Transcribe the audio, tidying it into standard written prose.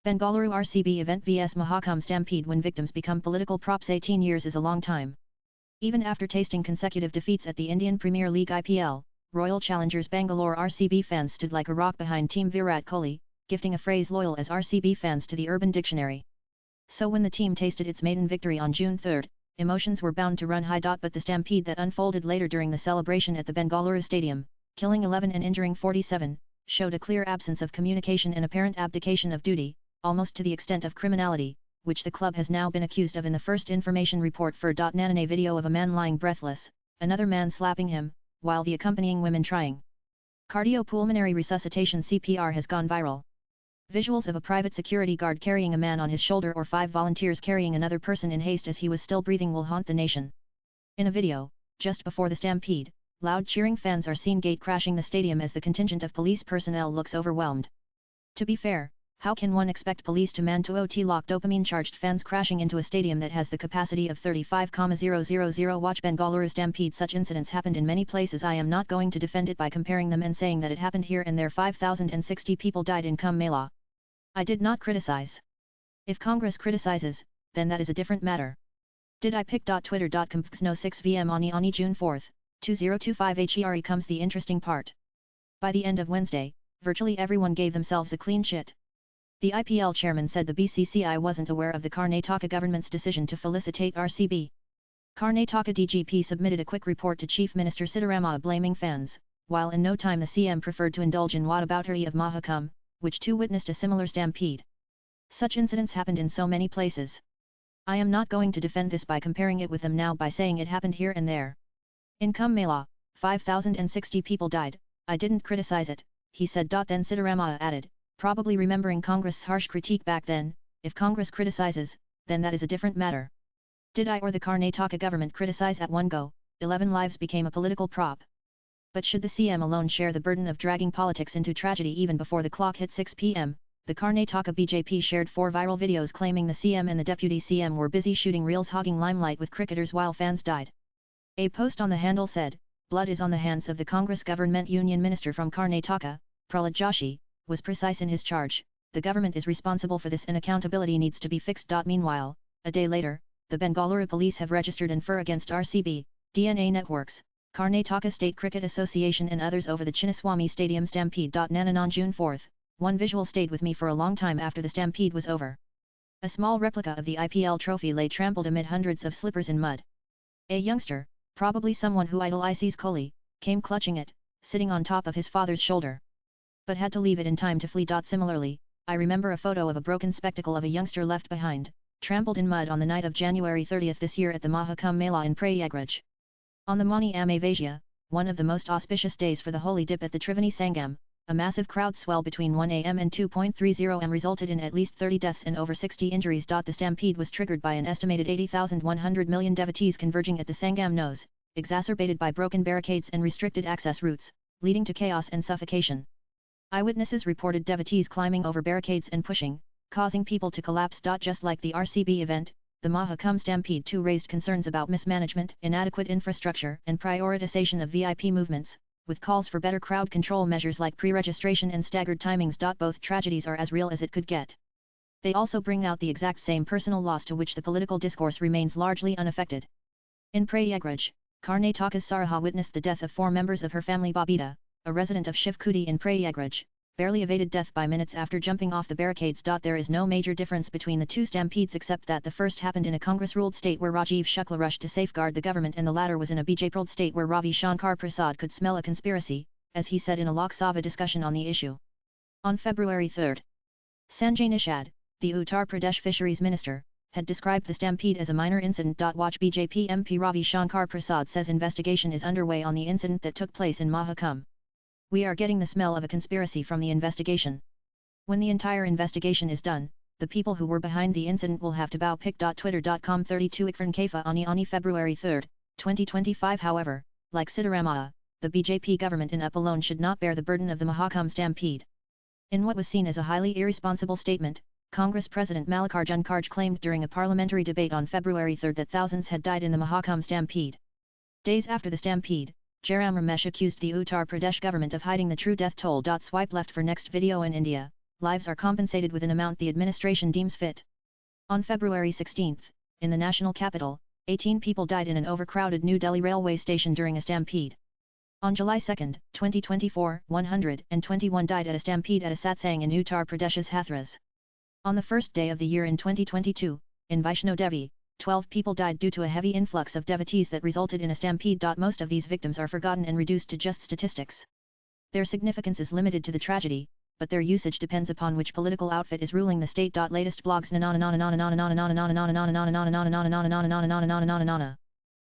Bengaluru RCB event vs Mahakumbh Stampede. When victims become political props, 18 years is a long time. Even after tasting consecutive defeats at the Indian Premier League IPL, Royal Challengers Bangalore RCB fans stood like a rock behind Team Virat Kohli, gifting a phrase loyal as RCB fans to the Urban Dictionary. So when the team tasted its maiden victory on June 3, emotions were bound to run high. But the stampede that unfolded later during the celebration at the Bengaluru stadium, killing 11 and injuring 47, showed a clear absence of communication and apparent abdication of duty, almost to the extent of criminality, which the club has now been accused of in the first information report for .nanane video of a man lying breathless, another man slapping him, while the accompanying women trying cardiopulmonary resuscitation CPR has gone viral. Visuals of a private security guard carrying a man on his shoulder or 5 volunteers carrying another person in haste as he was still breathing will haunt the nation. In a video, just before the stampede, loud cheering fans are seen gate crashing the stadium as the contingent of police personnel looks overwhelmed. To be fair, how can one expect police to man to lock dopamine-charged fans crashing into a stadium that has the capacity of 35,000? Watch Bengaluru Stampede. Such incidents happened in many places. I am not going to defend it by comparing them and saying that it happened here and there. 5,060 people died in Kumbh Mela. I did not criticize. If Congress criticizes, then that is a different matter. Did I pick Twitter.com no 6 VM Ani June 4, 2025 Here comes the interesting part. By the end of Wednesday, virtually everyone gave themselves a clean shit. The IPL chairman said the BCCI wasn't aware of the Karnataka government's decision to felicitate RCB. Karnataka DGP submitted a quick report to Chief Minister Siddaramaiah blaming fans, while in no time the CM preferred to indulge in whataboutery of Mahakumbh, which too witnessed a similar stampede. Such incidents happened in so many places. I am not going to defend this by comparing it with them now by saying it happened here and there. In Kumbh Mela, 5,060 people died, I didn't criticize it, he said. Then Siddaramaiah added, probably remembering Congress' harsh critique back then, if Congress criticizes, then that is a different matter. Did I or the Karnataka government criticize at one go? 11 lives became a political prop. But should the CM alone share the burden of dragging politics into tragedy? Even before the clock hit 6 p.m., the Karnataka BJP shared 4 viral videos claiming the CM and the deputy CM were busy shooting reels hogging limelight with cricketers while fans died. A post on the handle said, "Blood is on the hands of the Congress government." Union Minister from Karnataka, Prahlad Joshi, was precise in his charge, the government is responsible for this and accountability needs to be fixed. Meanwhile, a day later, the Bengaluru police have registered an FIR against RCB, DNA Networks, Karnataka State Cricket Association and others over the Chinnaswamy Stadium stampede. Nanan on June 4, one visual stayed with me for a long time after the stampede was over. A small replica of the IPL trophy lay trampled amid hundreds of slippers in mud. A youngster, probably someone who idolizes Kohli, came clutching it, sitting on top of his father's shoulder, but had to leave it in time to flee. Similarly, I remember a photo of a broken spectacle of a youngster left behind, trampled in mud on the night of January 30 this year at the Mahakumbh Mela in Prayagraj. On the Mani Amavasya, one of the most auspicious days for the holy dip at the Triveni Sangam, a massive crowd swell between 1 am and 2:30 am resulted in at least 30 deaths and over 60 injuries. The stampede was triggered by an estimated 80,100 million devotees converging at the Sangam nose, exacerbated by broken barricades and restricted access routes, leading to chaos and suffocation. Eyewitnesses reported devotees climbing over barricades and pushing, causing people to collapse. Just like the RCB event, the Mahakumbh Stampede too raised concerns about mismanagement, inadequate infrastructure and prioritization of VIP movements, with calls for better crowd control measures like pre-registration and staggered timings. Both tragedies are as real as it could get. They also bring out the exact same personal loss to which the political discourse remains largely unaffected. In Prayagraj, Karnataka's Saraha witnessed the death of 4 members of her family. Babita, a resident of Shivkudi in Prayagraj, barely evaded death by minutes after jumping off the barricades. There is no major difference between the two stampedes except that the first happened in a Congress-ruled state where Rajiv Shukla rushed to safeguard the government and the latter was in a BJP-ruled state where Ravi Shankar Prasad could smell a conspiracy, as he said in a Lok Sabha discussion on the issue. On February 3, Sanjay Nishad, the Uttar Pradesh Fisheries Minister, had described the stampede as a minor incident. Watch BJP MP Ravi Shankar Prasad says investigation is underway on the incident that took place in Mahakumbh. We are getting the smell of a conspiracy from the investigation. When the entire investigation is done, the people who were behind the incident will have to bow. Pic.twitter.com 32 Ikran Kaifa Ani February 3, 2025. However, like Siddaramaiah, the BJP government in UP alone should not bear the burden of the Mahakumbh stampede. In what was seen as a highly irresponsible statement, Congress President Mallikarjun Kharge claimed during a parliamentary debate on February 3 that thousands had died in the Mahakumbh stampede. Days after the stampede, Jairam Ramesh accused the Uttar Pradesh government of hiding the true death toll. Swipe left for next video. In India, lives are compensated with an amount the administration deems fit. On February 16, in the national capital, 18 people died in an overcrowded New Delhi railway station during a stampede. On July 2, 2024, 121 died at a stampede at a satsang in Uttar Pradesh's Hathras. On the first day of the year in 2022, in Vaishno Devi, 12 people died due to a heavy influx of devotees that resulted in a stampede. Most of these victims are forgotten and reduced to just statistics. Their significance is limited to the tragedy, but their usage depends upon which political outfit is ruling the state. Latest blogs.